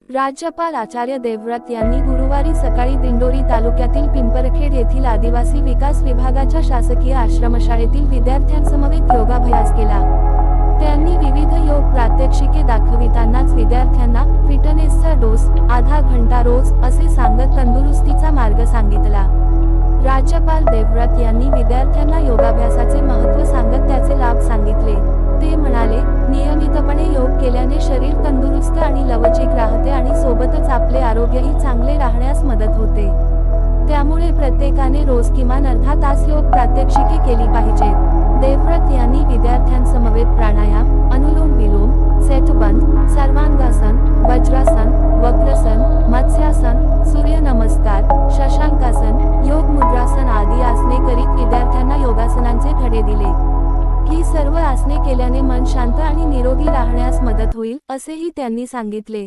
राज्यपाल आचार्य देवव्रत यांनी गुरुवारी सकाळी दिंडोरी तालुक्यातील पिंपरखेड येथील आदिवासी विकास विभागाच्या शासकीय आश्रमशाळेतील विद्यार्थ्यांसमवेत योगाभ्यास केला। त्यांनी विविध योग प्रात्यक्षिके दाखवितानाच विद्यार्थ्यांना फिटनेसचा डोस आधा घंटा रोज असे सांगत तंदुरुस्तीचा मार्ग सांगितला। राज्यपाल देवव्रत यांनी विद्यार्थ्यांना योगाभ्यासाचे महत्त्व सांगत त्याचे लाभ सांगितले। ते म्हणाले, नियमितपणे योग केल्याने शरीर तंदुरुस्त आणि लवचिक राहते आणि सोबतच आपले आरोग्यही चांगले राहण्यास मदत होते। त्यामुळे प्रत्येकाने रोज किमान अर्धा तास योग प्रात्यक्षिके केली पाहिजेत। देवव्रत यांनी विद्यार्थ्यांसमवेत प्राणायाम, अनुलोम विलोम, सेटबंद, सर्वांगासन, वज्रासन, वक्रासन, मत्स्यासन, सूर्यनमस्कार, शशांकासन, योग मुद्रासन आदी आसने करीत विद्यार्थ्यांना योगासनांचे धडे दिले। ही सर्व आसने केल्याने मन शांत आणि निरोगी राहण्यास मदत होईल, असेही त्यांनी सांगितले।